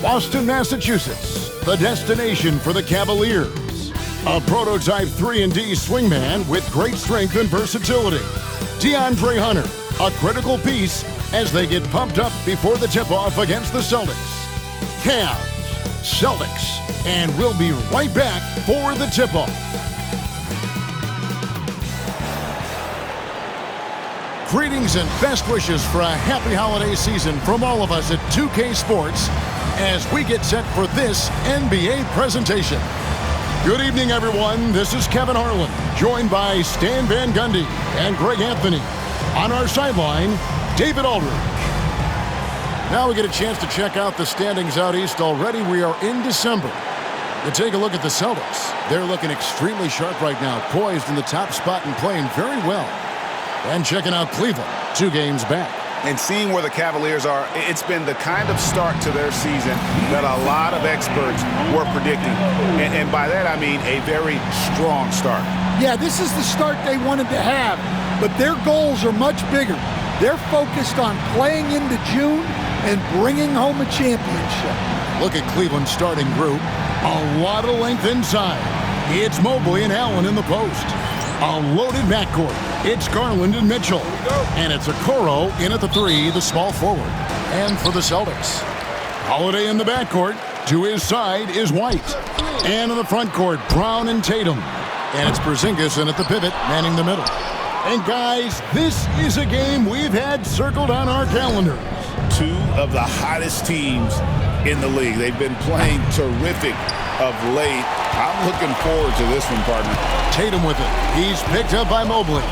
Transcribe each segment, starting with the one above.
Boston, Massachusetts, the destination for the Cavaliers. A prototype 3-and-D swingman with great strength and versatility. DeAndre Hunter, a critical piece as they get pumped up before the tip-off against the Celtics. Cavs, Celtics, and we'll be right back for the tip-off. Greetings and best wishes for a happy holiday season from all of us at 2K Sports as we get set for this NBA presentation. Good evening, everyone. This is Kevin Harlan, joined by Stan Van Gundy and Greg Anthony. On our sideline, David Aldridge. Now we get a chance to check out the standings out east already. We are in December. You take a look at the Celtics. They're looking extremely sharp right now, poised in the top spot and playing very well. And checking out Cleveland, 2 games back. And seeing where the Cavaliers are, it's been the kind of start to their season that a lot of experts were predicting. And by that, I mean a very strong start. Yeah, this is the start they wanted to have, but their goals are much bigger. They're focused on playing into June and bringing home a championship. Look at Cleveland's starting group. A lot of length inside. It's Mobley and Allen in the post. A loaded backcourt. It's Garland and Mitchell. And it's Okoro in at the 3, the small forward. And for the Celtics, Holiday in the backcourt. To his side is White. And in the front court, Brown and Tatum. And it's Porzingis in at the pivot, manning the middle. And guys, this is a game we've had circled on our calendars. 2 of the hottest teams in the league. They've been playing terrific of late. I'm looking forward to this one, partner. Tatum with it. He's picked up by Mobley.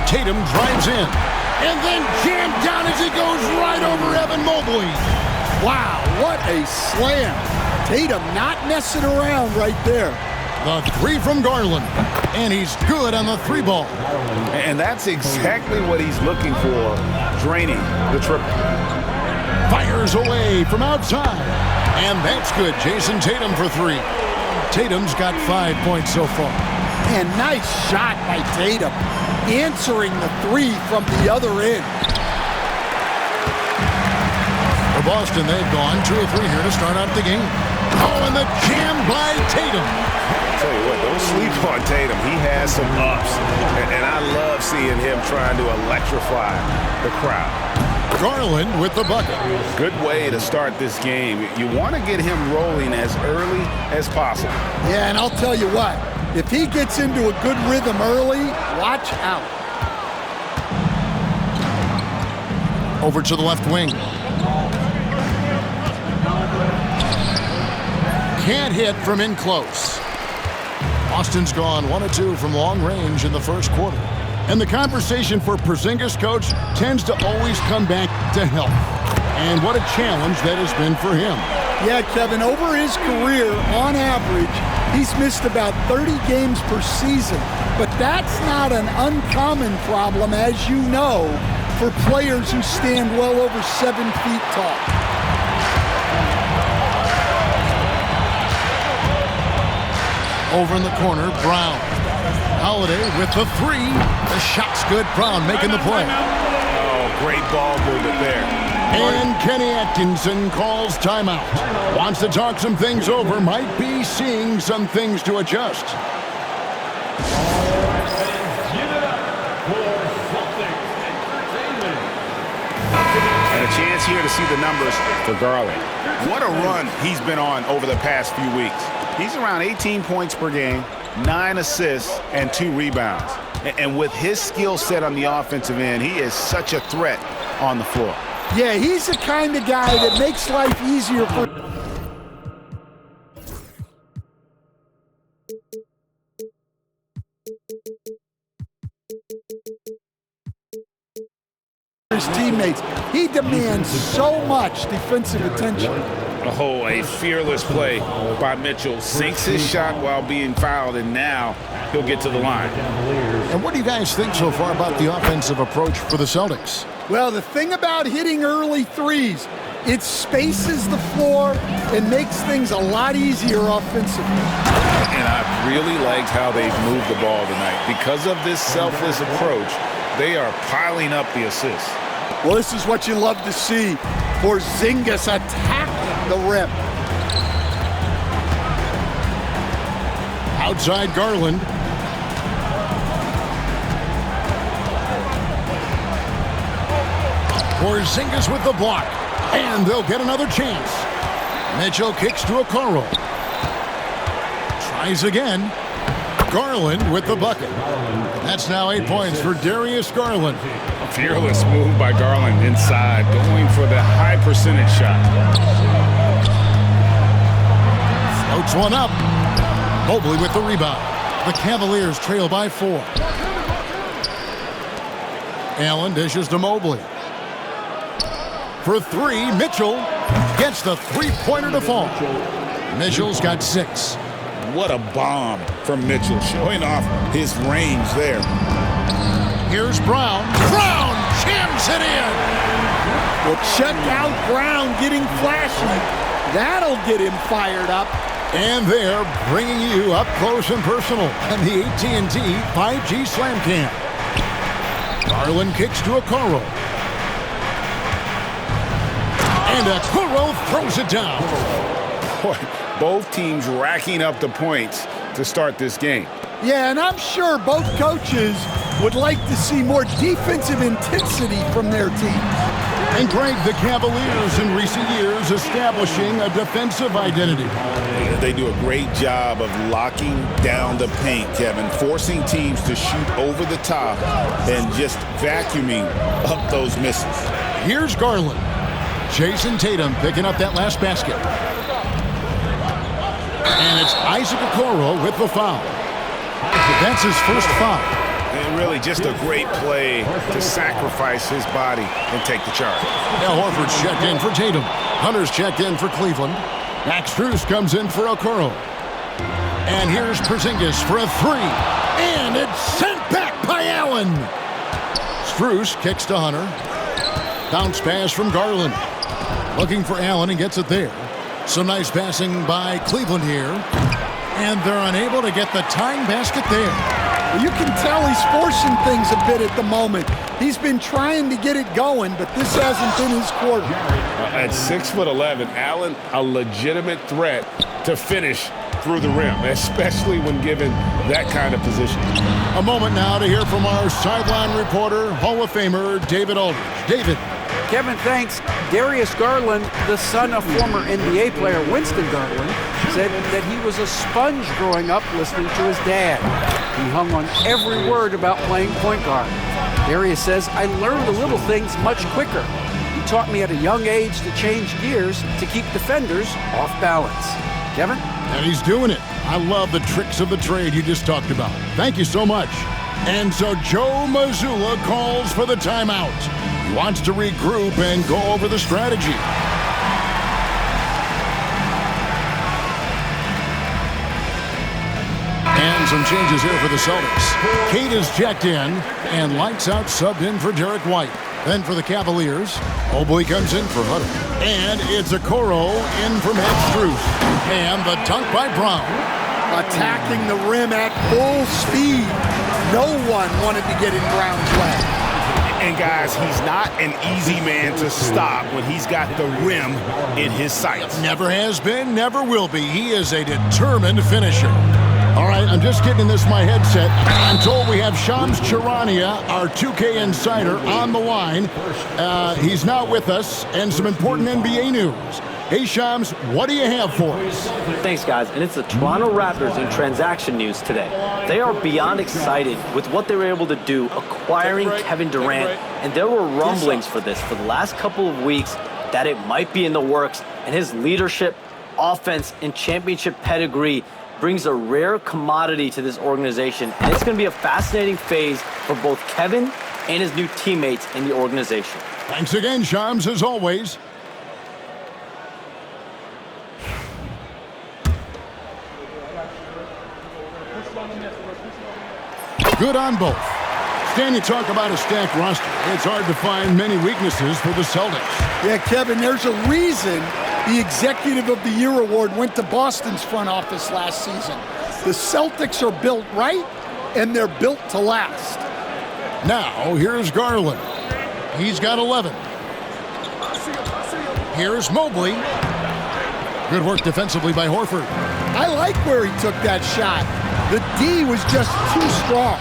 Tatum drives in. And then jammed down as he goes right over Evan Mobley. Wow, what a slam. Tatum not messing around right there. The 3 from Garland. And he's good on the 3 ball. And that's exactly what he's looking for, draining the triple. Fires away from outside. And that's good. Jason Tatum for 3. Tatum's got 5 points so far. And nice shot by Tatum, answering the 3 from the other end. For Boston, they've gone 2 of 3 here to start out the game. Oh, and the jam by Tatum. I'll tell you what, don't sleep on Tatum. He has some ups, and I love seeing him trying to electrify the crowd. Garland with the bucket. Good way to start this game. You want to get him rolling as early as possible. Yeah, and I'll tell you what, if he gets into a good rhythm early, watch out. Over to the left wing. Can't hit from in close. Boston's gone 1 of 2 from long range in the first quarter. And the conversation for Porzingis, coach, tends to always come back to health. And what a challenge that has been for him. Yeah, Kevin, over his career, on average, he's missed about 30 games per season. But that's not an uncommon problem, as you know, for players who stand well over 7 feet tall. Over in the corner, Brown. Holiday with the 3. The shot's good. Brown making the play. Oh, great ball movement there. And Kenny Atkinson calls timeout. Wants to talk some things over. Might be seeing some things to adjust. And a chance here to see the numbers for Garland. What a run he's been on over the past few weeks. He's around 18 points per game, 9 assists, and 2 rebounds. And with his skill set on the offensive end, he is such a threat on the floor. Yeah, he's the kind of guy that makes life easier for his teammates. He demands so much defensive attention. Oh, a fearless play by Mitchell. Sinks his shot while being fouled, and now he'll get to the line. And what do you guys think so far about the offensive approach for the Celtics? Well, the thing about hitting early threes, it spaces the floor and makes things a lot easier offensively. And I really liked how they've moved the ball tonight. Because of this selfless approach, they are piling up the assists. Well, this is what you love to see. Porzingis attacking the rim. Outside Garland. Porzingis with the block. And they'll get another chance. Mitchell kicks to Okoro. Tries again. Garland with the bucket. That's now 8 points for Darius Garland. A fearless move by Garland inside, going for the high percentage shot. Floats one up. Mobley with the rebound. The Cavaliers trail by 4. Allen dishes to Mobley. For 3, Mitchell gets the three-pointer to fall. Mitchell's got 6. What a bomb from Mitchell, showing off his range there. Here's Brown. Brown jams it in. Well, check out Brown getting flashy. That'll get him fired up. And they're bringing you up close and personal on the AT&T 5G Slam Cam. Garland kicks to Okoro. And Okoro throws it down. Boy, both teams racking up the points to start this game. Yeah, and I'm sure both coaches would like to see more defensive intensity from their teams. And Greg, the Cavaliers in recent years establishing a defensive identity. They do a great job of locking down the paint, Kevin, forcing teams to shoot over the top and just vacuuming up those misses. Here's Garland. Jason Tatum picking up that last basket. And it's Isaac Okoro with the foul. That's his first foul. And really just a great play to sacrifice his body and take the charge. Now Horford's checked in for Tatum. Hunter's checked in for Cleveland. Max Strus comes in for Okoro. And here's Porzingis for a 3. And it's sent back by Allen. Strus kicks to Hunter. Bounce pass from Garland. Looking for Allen and gets it there. Some nice passing by Cleveland here. And they're unable to get the tying basket there. You can tell he's forcing things a bit at the moment. He's been trying to get it going, but this hasn't been his quarter. At 6'11", Allen, a legitimate threat to finish through the rim, especially when given that kind of position. A moment now to hear from our sideline reporter, Hall of Famer David Aldridge. David. Kevin, thanks. Darius Garland, the son of former NBA player Winston Garland, said that he was a sponge growing up listening to his dad. He hung on every word about playing point guard. Darius says, I learned the little things much quicker. He taught me at a young age to change gears to keep defenders off balance. Kevin? And he's doing it. I love the tricks of the trade you just talked about. Thank you so much. And so Joe Mazzulla calls for the timeout. He wants to regroup and go over the strategy. And some changes here for the Celtics. Kate is checked in, and lights out subbed in for Derek White. Then for the Cavaliers, Mobley comes in for Hunter. And it's Okoro in for Max Strus. And the dunk by Brown. Attacking the rim at full speed. No one wanted to get in Brown's way. And guys, he's not an easy man to stop when he's got the rim in his sights. Never has been, never will be. He is a determined finisher. All right, I'm just getting this my headset. I'm told we have Shams Charania, our 2K insider, on the line. He's not with us, and some important NBA news. Hey, Shams, what do you have for us? Thanks, guys. And it's the Toronto Raptors in transaction news today. They are beyond excited with what they were able to do acquiring Kevin Durant, and there were rumblings for this for the last couple of weeks that it might be in the works, and his leadership, offense, and championship pedigree brings a rare commodity to this organization, and it's going to be a fascinating phase for both Kevin and his new teammates in the organization. Thanks again, Shams, as always. Good on both. Stan, you talk about a stacked roster. It's hard to find many weaknesses for the Celtics. Yeah, Kevin, there's a reason the Executive of the Year award went to Boston's front office last season. The Celtics are built right, and they're built to last. Now, here's Garland. He's got 11. Here's Mobley. Good work defensively by Horford. I like where he took that shot. The D was just too strong.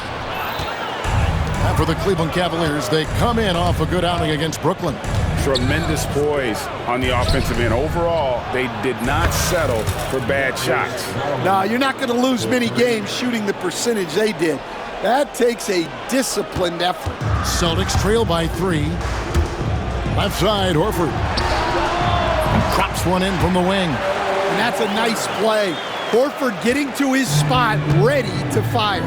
And for the Cleveland Cavaliers, they come in off a good outing against Brooklyn. Tremendous poise on the offensive end. Overall, they did not settle for bad shots. No, you're not going to lose many games shooting the percentage they did. That takes a disciplined effort. Celtics trail by 3. Left side, Horford. Drops one in from the wing. And that's a nice play. Horford getting to his spot, ready to fire.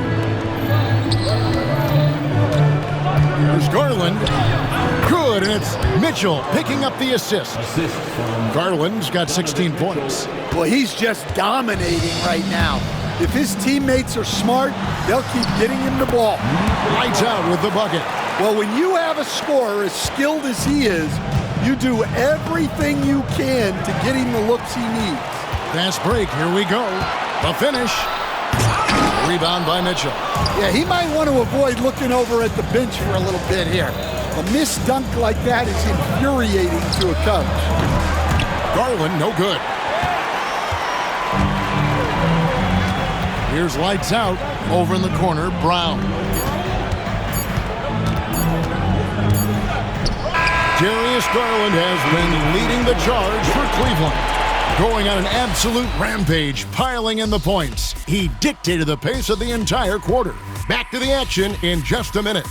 Here's Garland. Good, and it's Mitchell picking up the assist. Garland's got 16 points. Well, he's just dominating right now. If his teammates are smart, they'll keep getting him the ball. Lights out with the bucket. Well, when you have a scorer as skilled as he is, you do everything you can to get him the looks he needs. Fast break, here we go. The finish. Rebound by Mitchell. Yeah, he might want to avoid looking over at the bench for a little bit here. A missed dunk like that is infuriating to a coach. Garland, no good. Here's lights out. Over in the corner, Brown. Darius Garland has been leading the charge for Cleveland. Going on an absolute rampage, piling in the points. He dictated the pace of the entire quarter. Back to the action in just a minute.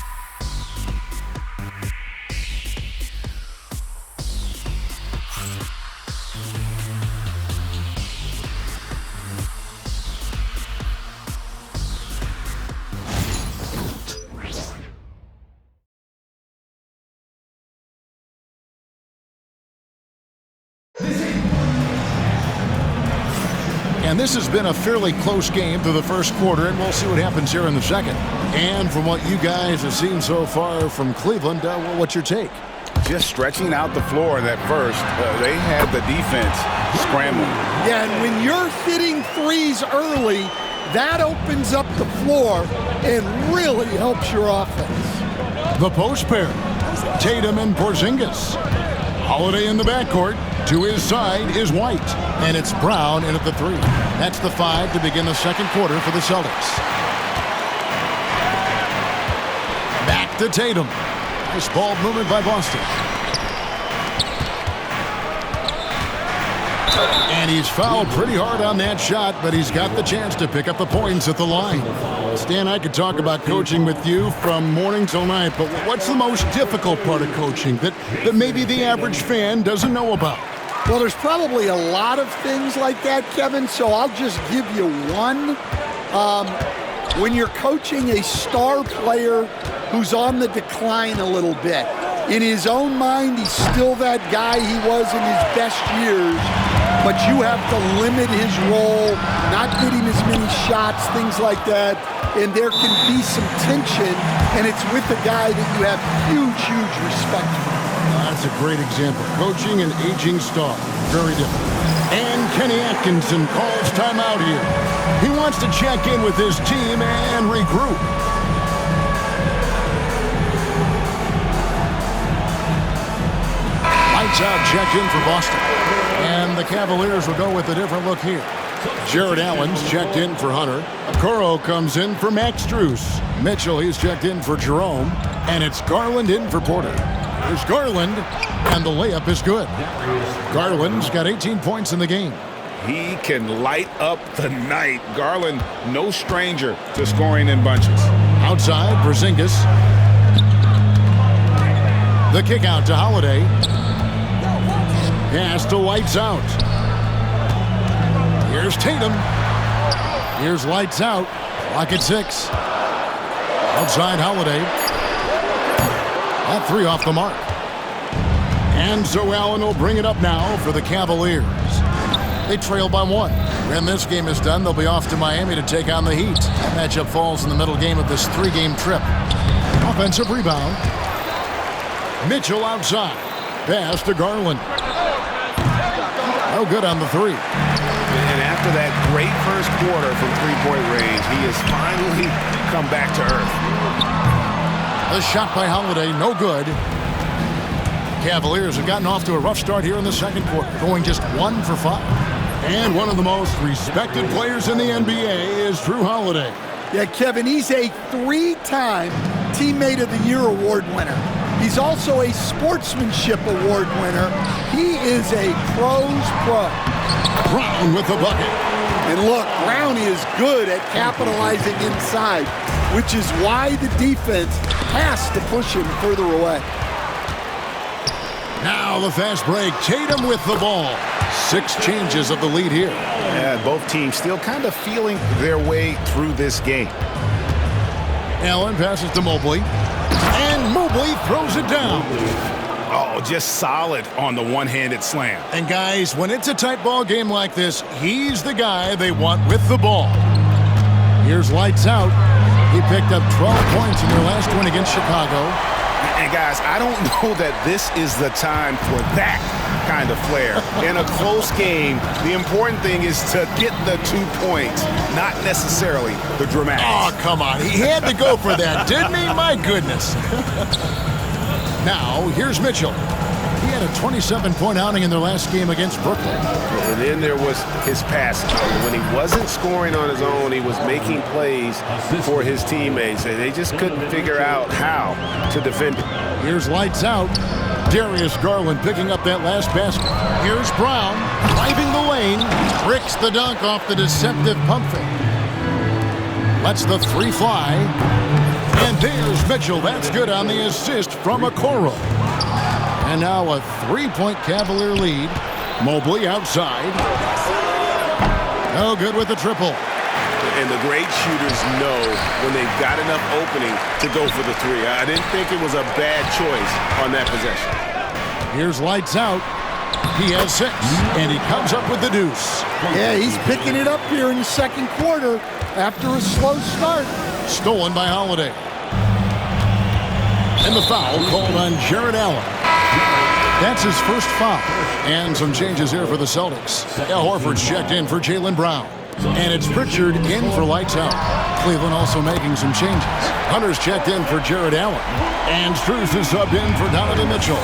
And this has been a fairly close game through the first quarter, and we'll see what happens here in the second. And from what you guys have seen so far from Cleveland, what's your take? Just stretching out the floor in that first, they had the defense scrambling. Yeah, and when you're hitting threes early, that opens up the floor and really helps your offense. The post pair, Tatum and Porzingis. Holiday in the backcourt. To his side is White. And it's Brown in at the 3. That's the 5 to begin the second quarter for the Celtics. Back to Tatum. Nice ball movement by Boston. And he's fouled pretty hard on that shot, but he's got the chance to pick up the points at the line. Stan, I could talk about coaching with you from morning till night, but what's the most difficult part of coaching that maybe the average fan doesn't know about? Well, there's probably a lot of things like that, Kevin, so I'll just give you one. When you're coaching a star player who's on the decline a little bit, in his own mind, he's still that guy he was in his best years, but you have to limit his role, not get him as many shots, things like that, and there can be some tension, and it's with a guy that you have huge, huge respect for. That's a great example. Coaching an aging star. Very different. And Kenny Atkinson calls timeout here. He wants to check in with his team and regroup. Lights out, check in for Boston. And the Cavaliers will go with a different look here. Jared Allen's checked in for Hunter. Okoro comes in for Max Strus. Mitchell, he's checked in for Jerome. And it's Garland in for Porter. There's Garland, and the layup is good. Garland's got 18 points in the game. He can light up the night. Garland, no stranger to scoring in bunches. Outside, Porzingis. The kick out to Holiday. Pass to Lights out. Here's Tatum. Here's Lights out. Clock at 6. Outside, Holiday. That 3 off the mark. And so Allen will bring it up now for the Cavaliers. They trail by 1. When this game is done, they'll be off to Miami to take on the Heat. That matchup falls in the middle game of this 3-game trip. Offensive rebound. Mitchell outside. Pass to Garland. No good on the 3. And after that great first quarter from three-point range, he has finally come back to earth. The shot by Holiday, no good. Cavaliers have gotten off to a rough start here in the second quarter, going just 1 for 5. And one of the most respected players in the NBA is Drew Holiday. Yeah, Kevin, he's a 3-time Teammate of the Year award winner. He's also a Sportsmanship Award winner. He is a pro's pro. Brown with the bucket. And look, Brown is good at capitalizing inside, which is why the defense has to push him further away. Now the fast break. Tatum with the ball. 6 changes of the lead here. Yeah, both teams still kind of feeling their way through this game. Allen passes to Mobley. And Mobley throws it down. Oh, just solid on the one-handed slam. And guys, when it's a tight ball game like this, he's the guy they want with the ball. Here's lights out. He picked up 12 points in their last win against Chicago. And guys, I don't know that this is the time for that kind of flair. In a close game, the important thing is to get the 2 points, not necessarily the dramatics. Oh, come on. He had to go for that, didn't he? My goodness. Now, here's Mitchell. He had a 27-point outing in their last game against Brooklyn. And then there was his passing. When he wasn't scoring on his own, he was making plays for his teammates, and they just couldn't figure out how to defend him. Here's lights out. Darius Garland picking up that last basket. Here's Brown driving the lane. Bricks the dunk off the deceptive pump fake. Lets the 3 fly. And there's Mitchell. That's good on the assist from Okoro. And now a 3-point Cavalier lead. Mobley outside. No good with the triple. And the great shooters know when they've got enough opening to go for the 3. I didn't think it was a bad choice on that possession. Here's lights out. He has 6, and he comes up with the deuce. Yeah, he's picking it up here in the second quarter after a slow start. Stolen by Holiday. And the foul called on Jared Allen. That's his first foul. And some changes here for the Celtics. Al Horford's checked in for Jaylen Brown. And it's Pritchard in for lights out. Cleveland also making some changes. Hunter's checked in for Jared Allen. And Strus is subbed in for Donovan Mitchell.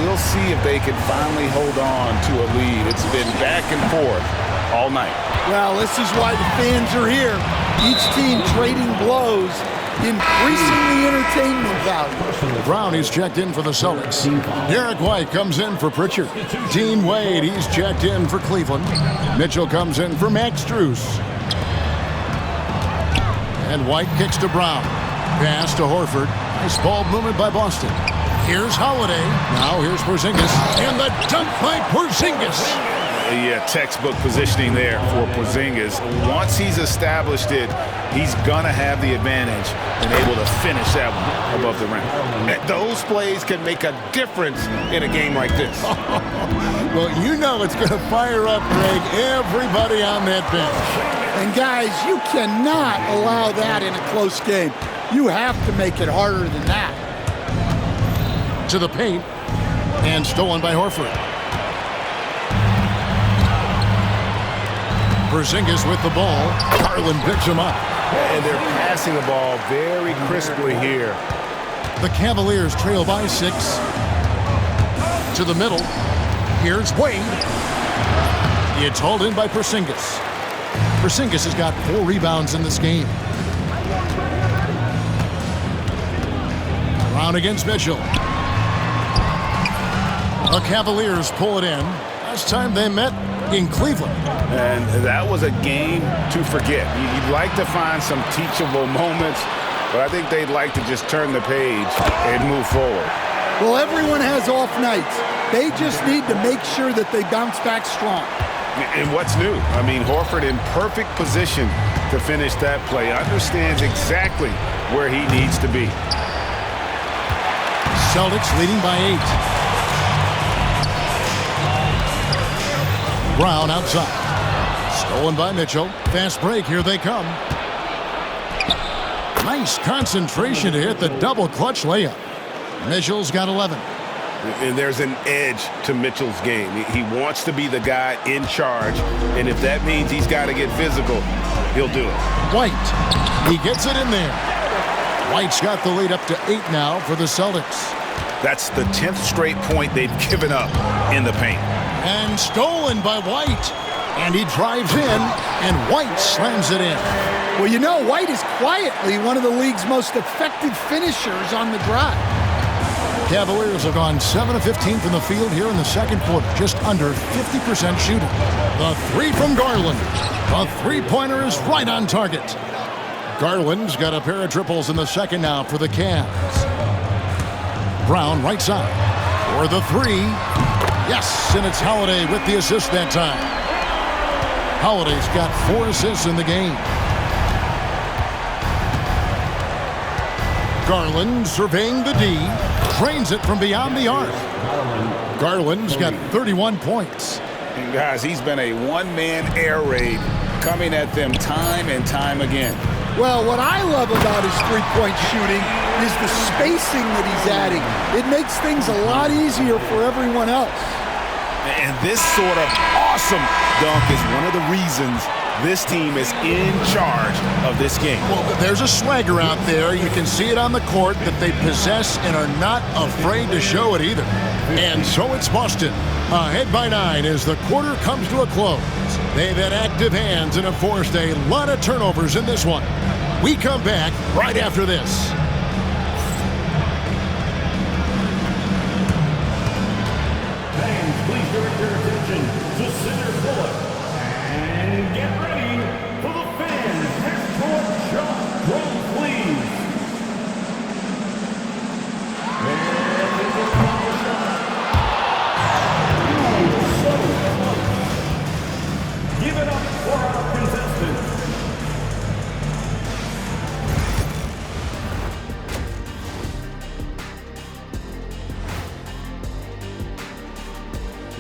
We'll see if they can finally hold on to a lead. It's been back and forth all night. Well, this is why the fans are here. Each team trading blows, increasing the entertainment value. Brown, he's checked in for the Celtics. Derek White comes in for Pritchard. Dean Wade, he's checked in for Cleveland. Mitchell comes in for Max Strus. And White kicks to Brown. Pass to Horford. Nice ball movement by Boston. Here's Holiday. Now here's Porzingis. And the dunk by Porzingis. Yeah, textbook positioning there for Porzingis. Once he's established it, he's going to have the advantage and able to finish that one above the rim. And those plays can make a difference in a game like this. Well, you know it's going to fire up, Greg, everybody on that bench. And guys, you cannot allow that in a close game. You have to make it harder than that. To the paint, and stolen by Horford. Porzingis with the ball. Garland picks him up. And they're passing the ball very crisply here. The Cavaliers trail by 6. To the middle. Here's Wade. It's hauled in by Porzingis. Porzingis has got 4 rebounds in this game. Brown against Mitchell. The Cavaliers pull it in. Last time they met in Cleveland. And that was a game to forget. You'd like to find some teachable moments, but I think they'd like to just turn the page and move forward. Well, everyone has off nights. They just need to make sure that they bounce back strong. And what's new? I mean, Horford in perfect position to finish that play. Understands exactly where he needs to be. Celtics leading by 8. Brown outside. Stolen by Mitchell. Fast break. Here they come. Nice concentration to hit the double clutch layup. Mitchell's got 11. And there's an edge to Mitchell's game. He wants to be the guy in charge. And if that means he's got to get physical, he'll do it. White. He gets it in there. White's got the lead up to 8 now for the Celtics. That's the 10th straight point they've given up in the paint. And stolen by White. And he drives in, and White slams it in. Well, you know, White is quietly one of the league's most effective finishers on the drive. Cavaliers have gone 7 of 15 from the field here in the second quarter, just under 50% shooting. The three from Garland. The three-pointer is right on target. Garland's got a pair of triples in the second now for the Cavs. Brown right side for the three. Yes, and it's Holiday with the assist that time. Holiday's got 4 assists in the game. Garland surveying the D, drains it from beyond the arc. Garland's got 31 points. And guys, he's been a one-man air raid coming at them time and time again. Well, what I love about his three-point shooting is the spacing that he's adding. It makes things a lot easier for everyone else. And this sort of awesome dunk is one of the reasons this team is in charge of this game. Well, there's a swagger out there. You can see it on the court that they possess and are not afraid to show it either. And so it's Boston, ahead by 9 as the quarter comes to a close. They've had active hands and have forced a lot of turnovers in this one. We come back right after this. Fans, please direct your attention to center court. And get ready for the fans' half-court shot drum, please. Give it up for our contestants.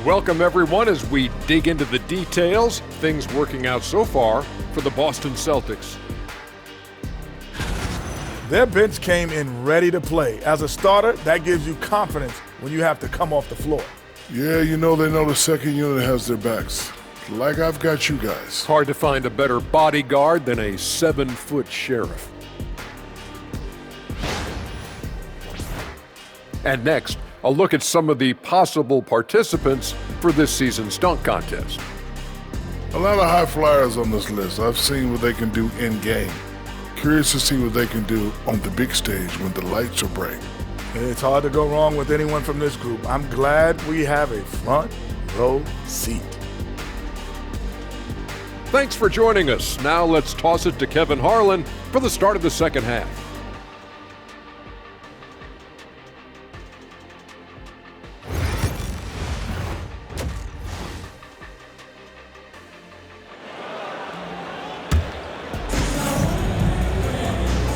Welcome, everyone, as we dig into the details. Things working out so far for the Boston Celtics. Their bench came in ready to play. As a starter, that gives you confidence when you have to come off the floor. Yeah, you know they know the second unit has their backs. Like I've got you guys. Hard to find a better bodyguard than a 7-foot sheriff. And next, a look at some of the possible participants for this season's dunk contest. A lot of high flyers on this list. I've seen what they can do in game. Curious to see what they can do on the big stage when the lights are bright. It's hard to go wrong with anyone from this group. I'm glad we have a front row seat. Thanks for joining us. Now let's toss it to Kevin Harlan for the start of the second half.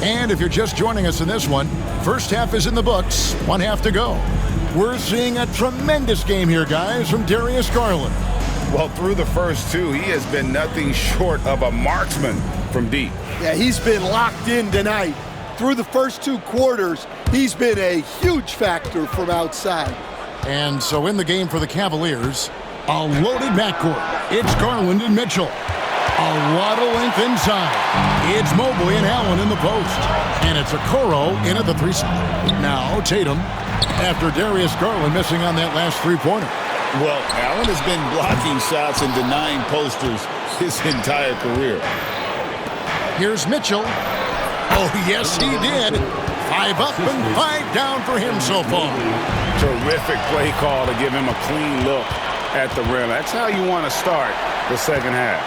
And if you're just joining us in this one, first half is in the books, 1 half to go. We're seeing a tremendous game here, guys, from Darius Garland. Well, through the first two, he has been nothing short of a marksman from deep. Yeah, he's been locked in tonight. Through the first 2 quarters, he's been a huge factor from outside. And so in the game for the Cavaliers, a loaded backcourt. It's Garland and Mitchell. A lot of length inside. It's Mobley and Allen in the post. And it's Okoro in at the 3 side. Now Tatum, after Darius Garland missing on that last 3-pointer. Well, Allen has been blocking shots and denying posters his entire career. Here's Mitchell. Oh, yes, he did. 5 up and 5 down for him so far. Terrific play call to give him a clean look at the rim. That's how you want to start the second half.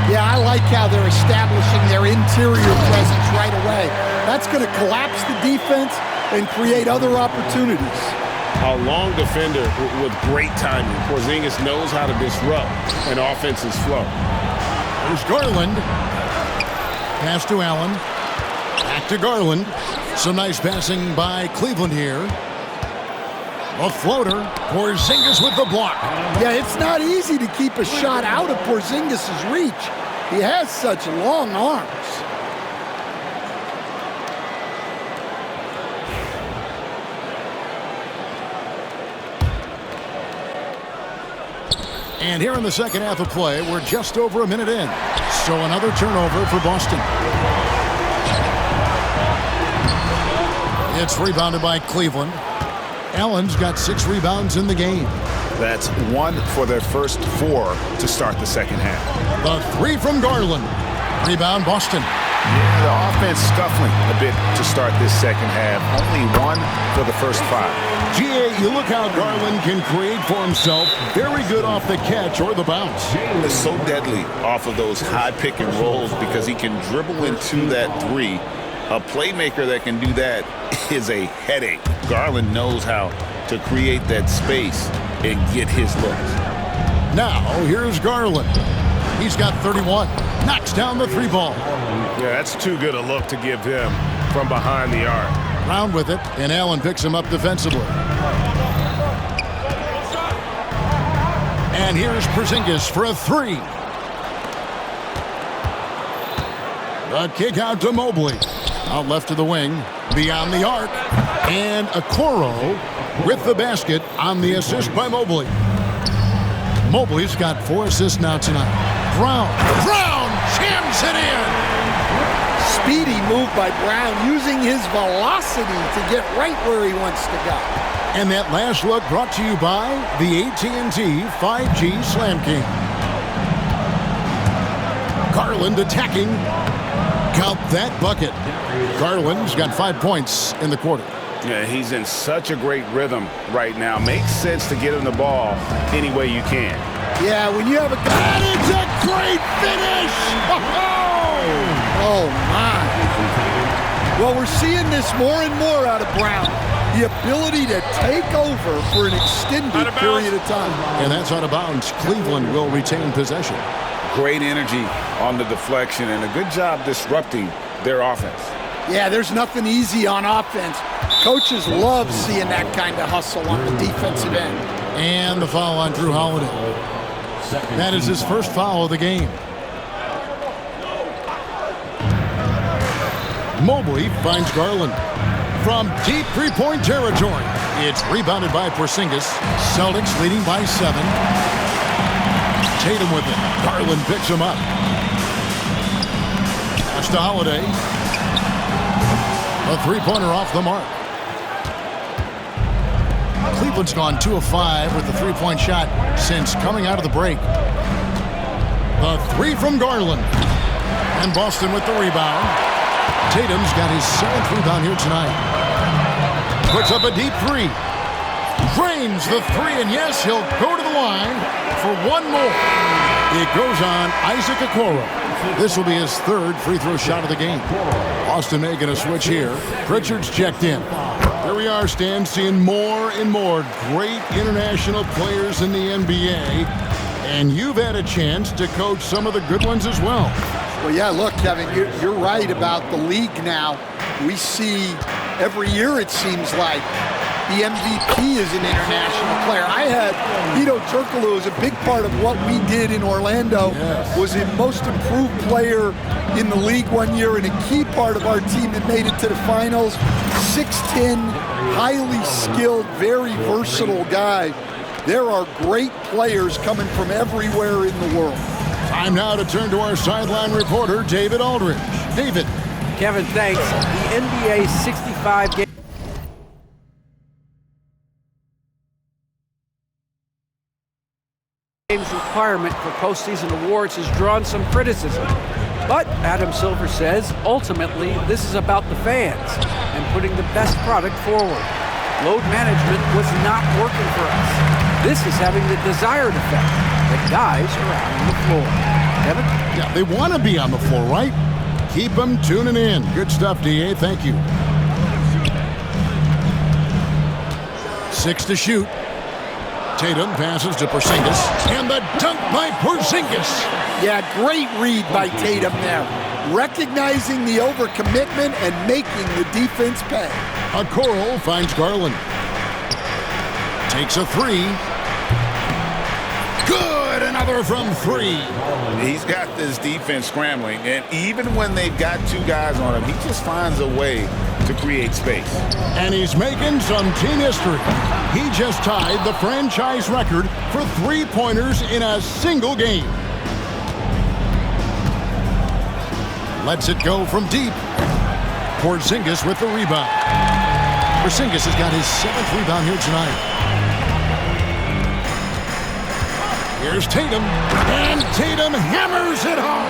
Yeah, I like how they're establishing their interior presence right away. That's going to collapse the defense and create other opportunities. A long defender with great timing. Porzingis knows how to disrupt an offense's flow. There's Garland. Pass to Allen. Back to Garland. Some nice passing by Cleveland here. A floater. Porzingis with the block. Yeah, it's not easy to keep a shot out of Porzingis' reach. He has such long arms. And here in the second half of play, we're just over a minute in. So another turnover for Boston. It's rebounded by Cleveland. Allen's got 6 rebounds in the game. That's 1 for their first 4 to start the second half. The 3 from Garland. Rebound, Boston. Yeah, the offense scuffling a bit to start this second half. Only 1 for the first 5. GA, you look how Garland can create for himself. Very good off the catch or the bounce. It's so deadly off of those high pick and rolls because he can dribble into that 3. A playmaker that can do that is a headache. Garland knows how to create that space and get his looks. Now, here's Garland. He's got 31. Knocks down the 3 ball. Yeah, that's too good a look to give him from behind the arc. Round with it, and Allen picks him up defensively. And here's Porzingis for a 3. The kick out to Mobley. Out left to the wing, beyond the arc. And Okoro with the basket on the assist by Mobley. Mobley's got 4 assists now tonight. Brown jams it in. Speedy move by Brown, using his velocity to get right where he wants to go. And that last look brought to you by the AT&T 5G Slam King. Garland attacking. Count that bucket. Garland's got 5 points in the quarter. Yeah, he's in such a great rhythm right now. Makes sense to get him the ball any way you can. Yeah, when you have a guy, It's a great finish! oh my. Well, we're seeing this more and more out of Brown. The ability to take over for an extended period of time. And that's out of bounds. Cleveland will retain possession. Great energy on the deflection and a good job disrupting their offense. Yeah, there's nothing easy on offense. Coaches love seeing that kind of hustle on the defensive end. And the foul on Drew Holiday. That is his first foul of the game. Mobley finds Garland. From deep 3-point territory, it's rebounded by Porzingis. Celtics leading by 7. Tatum with it. Garland picks him up. Pass to Holiday. A 3-pointer off the mark. Cleveland's gone 2 of 5 with the 3-point shot since coming out of the break. The 3 from Garland. And Boston with the rebound. Tatum's got his 7th rebound here tonight. Puts up a deep 3. Drains the 3, and yes, he'll go to the line for 1 more. It goes on Isaac Okoro. This will be his 3rd free throw shot of the game. Boston making a switch here. Pritchard's checked in. Here we are, Stan, seeing more and more great international players in the NBA. And you've had a chance to coach some of the good ones as well. Well, yeah, look, Kevin, you're right about the league now. We see every year, it seems like, the MVP is an international player. I had Vito Turkoglu as a big part of what we did in Orlando. Yes. Was the most improved player in the league one year and a key part of our team that made it to the finals. 6'10", highly skilled, very versatile guy. There are great players coming from everywhere in the world. Time now to turn to our sideline reporter, David Aldridge. David. Kevin, thanks. The NBA 65 game requirement for postseason awards has drawn some criticism. But Adam Silver says, ultimately, this is about the fans and putting the best product forward. Load management was not working for us. This is having the desired effect. The guys are out on the floor. Kevin? Yeah, they want to be on the floor, right? Keep them tuning in. Good stuff, DA. Thank you. 6 to shoot. Tatum passes to Porzingis, and the dunk by Porzingis. Yeah, great read by Tatum there. Recognizing the overcommitment and making the defense pay. Okoro finds Garland. Takes a 3. Good, another from 3. He's got this defense scrambling, and even when they've got 2 guys on him, he just finds a way to create space. And he's making some team history. He just tied the franchise record for 3-pointers in a single game. Lets it go from deep. Porzingis with the rebound. Porzingis has got his 7th rebound here tonight. Here's Tatum, and Tatum hammers it home.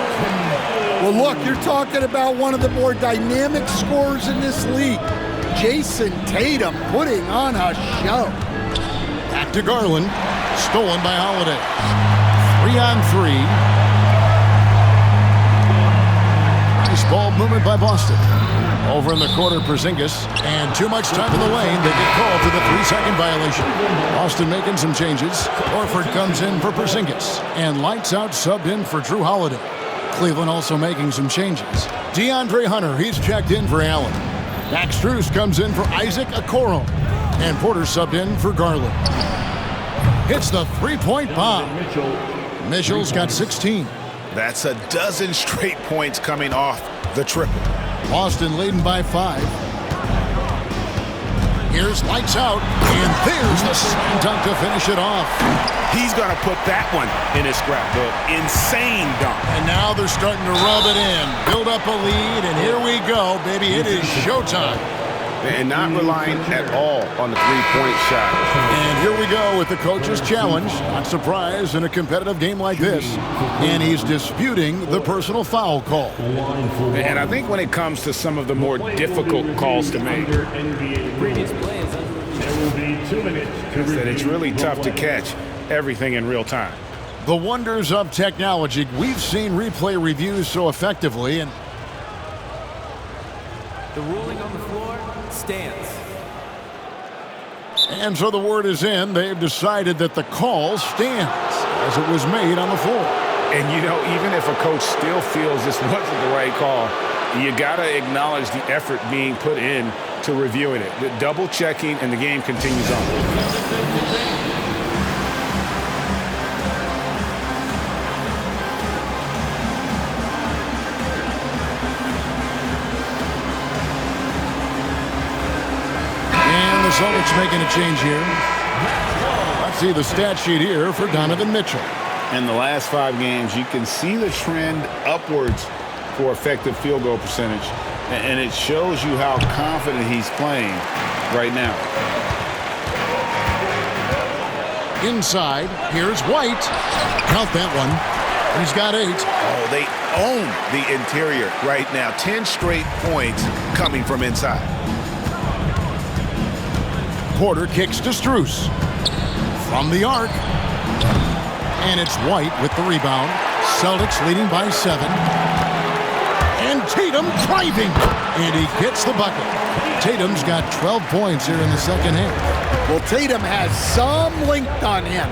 Well, look, you're talking about one of the more dynamic scorers in this league. Jason Tatum putting on a show. Back to Garland, stolen by Holiday. 3-on-3. Nice ball movement by Boston. Over in the corner, Porzingis, and too much time in the lane. They get called for the 3-second violation. Boston making some changes. Horford comes in for Porzingis, and lights out subbed in for Drew Holiday. Cleveland also making some changes. DeAndre Hunter, he's checked in for Allen. Max Strus comes in for Isaac Okoro, and Porter subbed in for Garland. Hits the three-point bomb. Mitchell's got 16. That's a dozen straight points coming off the triple. Boston leading by 5. Here's lights out, and there's the slam dunk to finish it off. He's going to put that one in his scrapbook. Insane dunk. And now they're starting to rub it in, build up a lead, and here we go, baby. It is showtime. And not relying at all on the three-point shot. And here we go with the coach's challenge. Not surprised in a competitive game like this. And he's disputing the personal foul call. And I think when it comes to some of the more difficult calls to make, that it's really tough to catch everything in real time. The wonders of technology. We've seen replay reviews so effectively, and the ruling on the floor stands. And so the word is in. They've decided that the call stands as it was made on the floor. And, you know, even if a coach still feels this wasn't the right call, you got to acknowledge the effort being put in to reviewing it. The double checking, and the game continues on. Celtics making a change here. Let's see the stat sheet here for Donovan Mitchell. In the last 5 games, you can see the trend upwards for effective field goal percentage. And it shows you how confident he's playing right now. Inside, here's White. Count that one. He's got 8. Oh, they own the interior right now. 10 straight points coming from inside. Porter kicks to Strus. From the arc. And it's White with the rebound. Celtics leading by 7. And Tatum driving. And he gets the bucket. Tatum's got 12 points here in the second half. Well, Tatum has some length on him.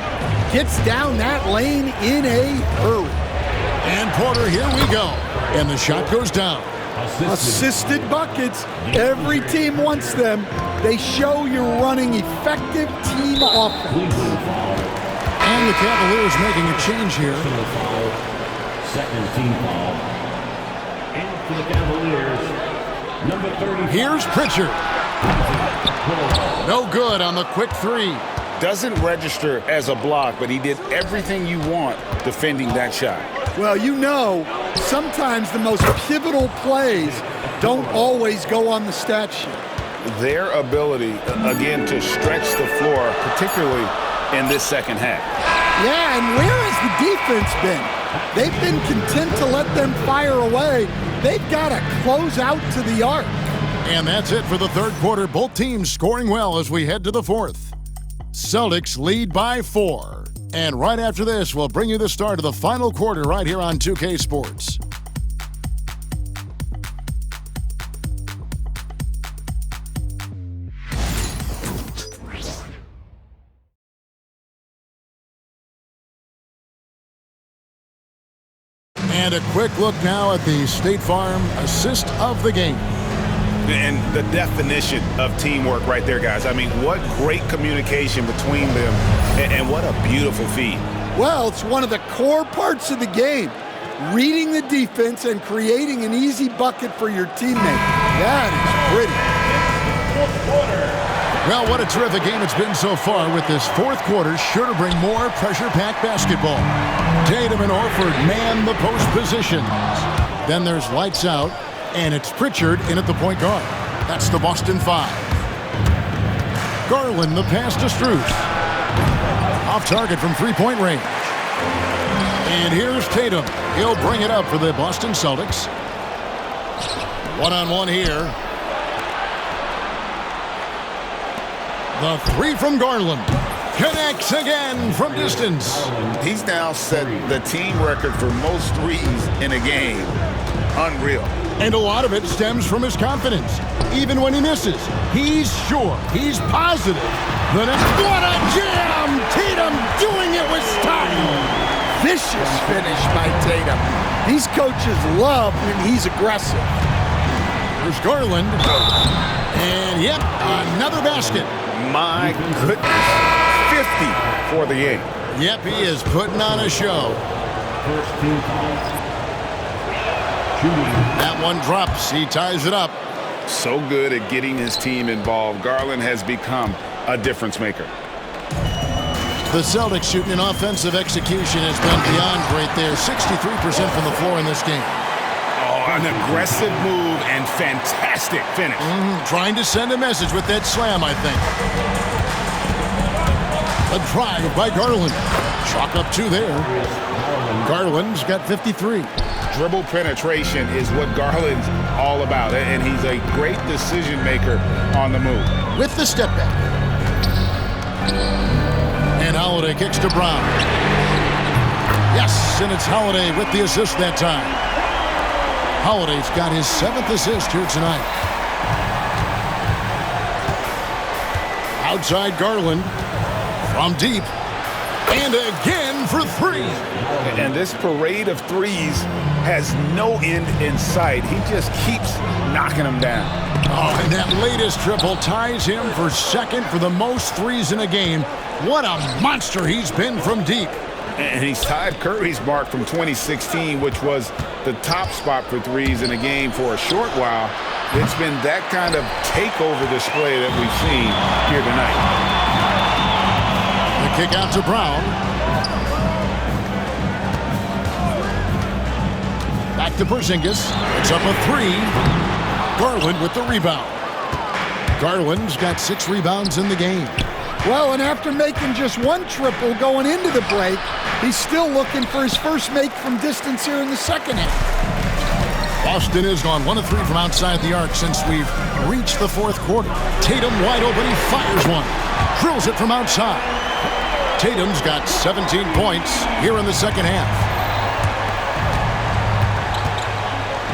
Gets down that lane in a hurry. And Porter, here we go. And the shot goes down. Assisted buckets. Every team wants them. They show you're running effective team offense. And the Cavaliers making a change here. Second team foul. And for the Cavaliers, number 30. Here's Pritchard. No good on the quick 3. Doesn't register as a block, but he did everything you want defending that shot. Well, you know, sometimes the most pivotal plays don't always go on the stat sheet. Their ability, again, to stretch the floor, particularly in this second half. Yeah, and where has the defense been? They've been content to let them fire away. They've got to close out to the arc. And that's it for the third quarter. Both teams scoring well as we head to the fourth. Celtics lead by 4. And right after this, we'll bring you the start of the final quarter right here on 2K Sports. And a quick look now at the State Farm assist of the game. And the definition of teamwork right there, guys. I mean, what great communication between them, and what a beautiful feed. Well, it's one of the core parts of the game. Reading the defense and creating an easy bucket for your teammate. That is pretty. Well, what a terrific game it's been so far, with this fourth quarter sure to bring more pressure-packed basketball. Tatum and Horford man the post positions. Then there's lights out, and it's Pritchard in at the point guard. That's the Boston 5. Garland, the pass to Strus. Off target from three-point range. And here's Tatum. He'll bring it up for the Boston Celtics. One-on-one here. The three from Garland. Connects again from distance. He's now set the team record for most threes in a game. Unreal. And a lot of it stems from his confidence. Even when he misses, he's sure, he's positive. What a jam! Tatum doing it with style. Vicious finish by Tatum. These coaches love when he's aggressive. There's Garland. And yep, another basket. My goodness. 50 for the game. Yep, he is putting on a show. That one drops. He ties it up. So good at getting his team involved. Garland has become a difference maker. The Celtics shooting an offensive execution has been beyond great there. 63% from the floor in this game. Oh, an aggressive move and fantastic finish. Trying to send a message with that slam, I think. A drive by Garland. Chalk up two there. Garland's got 53. Dribble penetration is what Garland's all about, and he's a great decision maker on the move. With the step back. And Holiday kicks to Brown. Yes, and it's Holiday with the assist that time. Holiday's got his 7th assist here tonight. Outside Garland. From deep. And again for three. And this parade of threes has no end in sight. He just keeps knocking them down. Oh, and that latest triple ties him for second for the most threes in a game. What a monster he's been from deep. And he's tied Curry's mark from 2016, which was the top spot for threes in a game for a short while. It's been that kind of takeover display that we've seen here tonight. The kick out to Brown. Back to Porzingis. It's up a three. Garland with the rebound. Garland's got 6 rebounds in the game. Well, and after making just one triple going into the break, he's still looking for his first make from distance here in the second half. Boston has gone 1 of 3 from outside the arc since we've reached the fourth quarter. Tatum wide open. He fires one. Drills it from outside. Tatum's got 17 points here in the second half.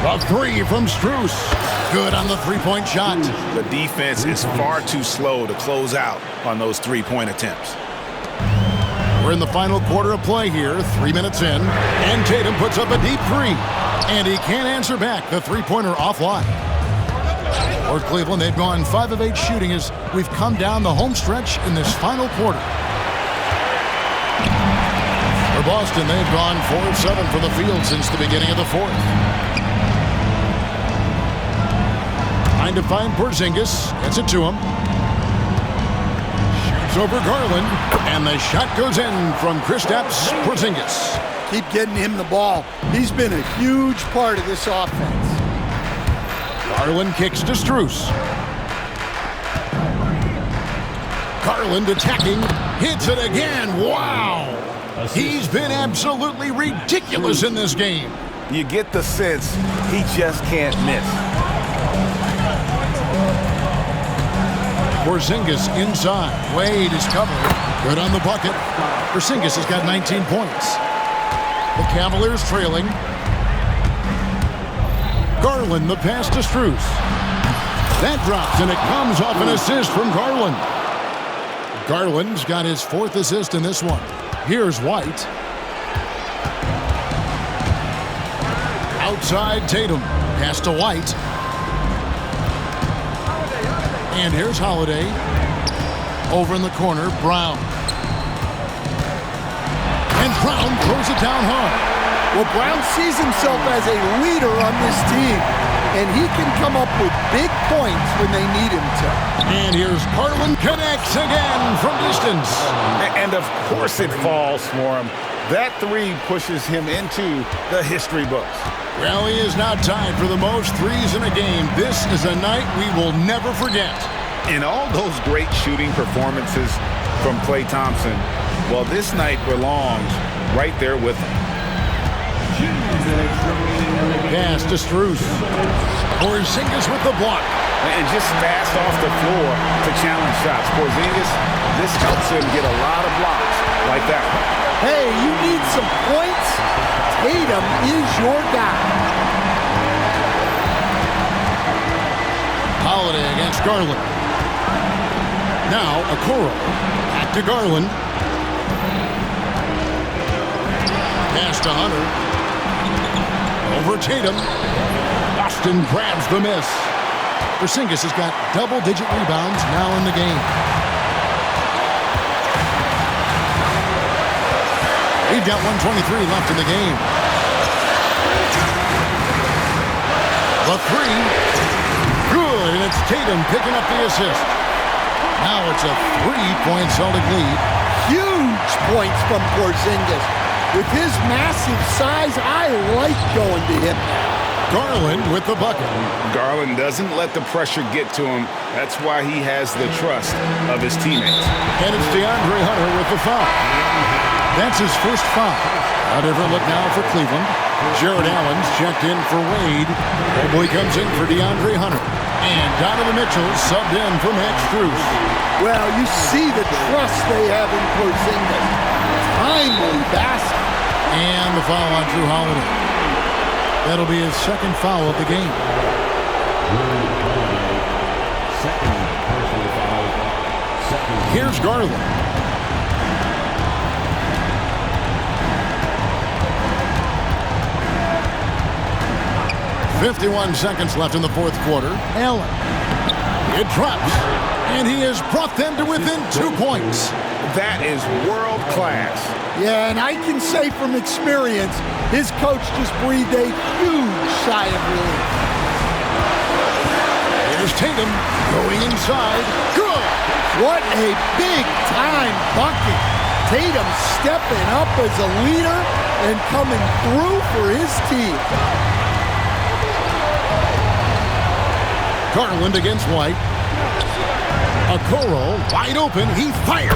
A three from Strus. Good on the three-point shot. The defense is far too slow to close out on those three-point attempts. We're in the final quarter of play here, 3 minutes in, and Tatum puts up a deep three, and he can't answer back. The three-pointer offline. For Cleveland, they've gone 5 of 8 shooting as we've come down the home stretch in this final quarter. For Boston, they've gone 4 of 7 from the field since the beginning of the fourth. Trying to find Porzingis. Gets it to him. Shoots over Garland. And the shot goes in from Kristaps Porzingis. Keep getting him the ball. He's been a huge part of this offense. Garland kicks to Strus. Garland attacking. Hits it again. Wow. He's been absolutely ridiculous in this game. You get the sense he just can't miss. Porzingis inside. Wade is covered. Good on the bucket. Porzingis has got 19 points. The Cavaliers trailing. Garland, the pass to Strus. That drops, and it comes off an assist from Garland. Garland's got his 4th assist in this one. Here's White. Outside Tatum. Pass to White. And here's Holiday. Over in the corner, Brown. And Brown throws it down hard. Well, Brown sees himself as a leader on this team, and he can come up with big points when they need him to. And here's Garland, connects again from distance. And of course it falls for him. That three pushes him into the history books. Well, he is now tied for the most threes in a game. This is a night we will never forget. And all those great shooting performances from Klay Thompson, well, this night belongs right there with him. Pass to Strus. Porzingis with the block. And just fast off the floor to challenge shots. Porzingis, this helps him get a lot of blocks like that one. Hey, you need some points? Tatum is your guy. Holiday against Garland. Now, Okoro. Back to Garland. Pass to Hunter. Over Tatum. Boston grabs the miss. Porzingis has got double-digit rebounds now in the game. We've got 1:23 left in the game. The three. Good, and it's Tatum picking up the assist. Now it's a 3-point Celtic lead. Huge points from Porzingis. With his massive size, I like going to him now. Garland with the bucket. Garland doesn't let the pressure get to him. That's why he has the trust of his teammates. And it's DeAndre Hunter with the foul. That's his first foul. A different look now for Cleveland. Jared Allen's checked in for Wade. Mobley comes in for DeAndre Hunter. And Donovan Mitchell subbed in for Max Strus. Well, you see the trust they have in Porzingis. Timely basket. And the foul on Drew Holiday. That'll be his second foul of the game. Here's Garland. .51 seconds left in the fourth quarter. Allen. It drops. And he has brought them to within 2 points. That is world class. Yeah, and I can say from experience, his coach just breathed a huge sigh of relief. Here's Tatum going inside. Good! What a big-time bucket. Tatum stepping up as a leader and coming through for his team. Garland against White. Okoro wide open. He fires.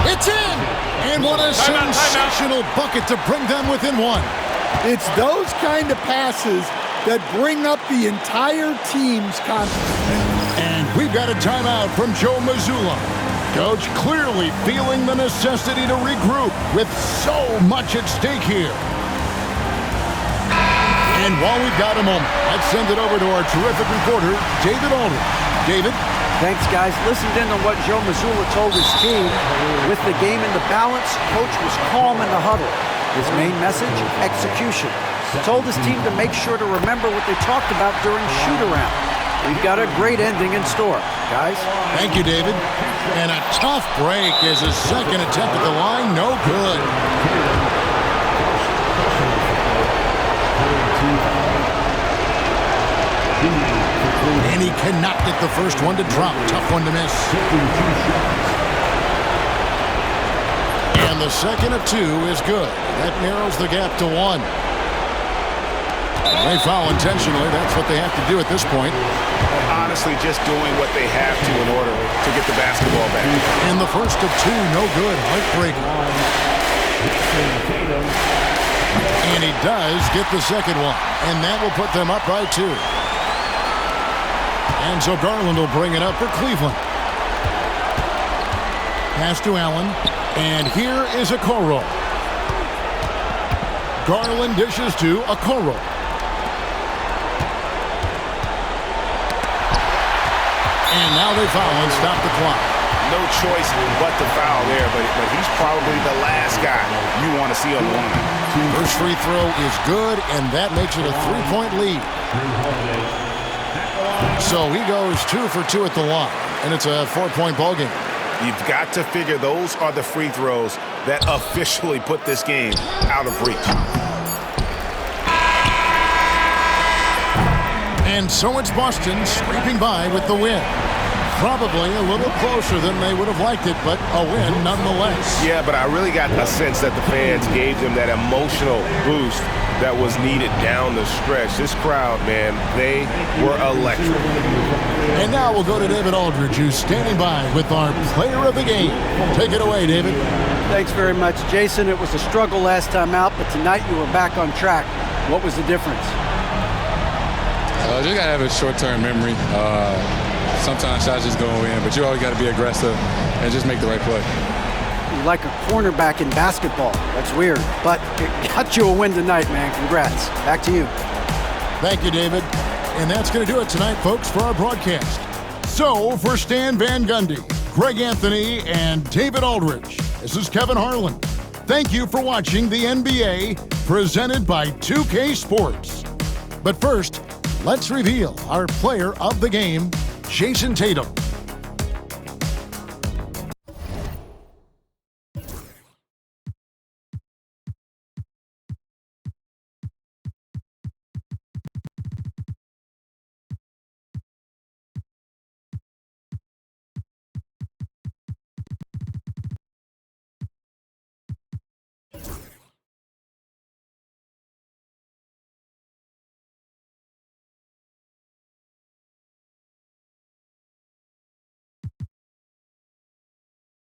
It's in! And what a sensational bucket to bring them within one. It's those kind of passes that bring up the entire team's confidence. And we've got a timeout from Joe Mazzulla. Coach clearly feeling the necessity to regroup with so much at stake here. And while we've got a moment, let's send it over to our terrific reporter, David Aldridge. David? Thanks, guys. Listened in on what Joe Mazzulla told his team. With the game in the balance, coach was calm in the huddle. His main message, execution. Told his team to make sure to remember what they talked about during shoot-around. We've got a great ending in store, guys. Thank you, David. And a tough break as his second attempt at the line, no good. And he cannot get the first one to drop. Tough one to miss. And the second of two is good. That narrows the gap to one. They foul intentionally. That's what they have to do at this point. Honestly, just doing what they have to in order to get the basketball back. And the first of two, no good. Heartbreaking. And he does get the second one. And that will put them up by 2. And so Garland will bring it up for Cleveland. Pass to Allen. And here is Okoro. Garland dishes to Okoro. And now they foul and stop the clock. No choice but to foul there, but he's probably the last guy you want to see on the line. First free throw is good, and that makes it a 3-point lead. So he goes 2 for 2 at the line, and it's a 4-point ball game. You've got to figure those are the free throws that officially put this game out of reach. And so it's Boston scraping by with the win. Probably a little closer than they would have liked it, but a win nonetheless. Yeah, but I really got a sense that the fans gave them that emotional boost that was needed down the stretch. This crowd, man, they were electric. And now we'll go to David Aldridge, who's standing by with our player of the game. Take it away, David. Thanks very much, Jason. It was a struggle last time out, but tonight you were back on track. What was the difference? Just got to have a short-term memory. Sometimes shots just go in, but you always got to be aggressive and just make the right play. You're like a cornerback in basketball. That's weird, but it got you a win tonight, man. Congrats. Back to you. Thank you, David. And that's going to do it tonight, folks, for our broadcast. So, for Stan Van Gundy, Greg Anthony, and David Aldridge, this is Kevin Harlan. Thank you for watching the NBA, presented by 2K Sports. But first, let's reveal our player of the game, Jason Tatum.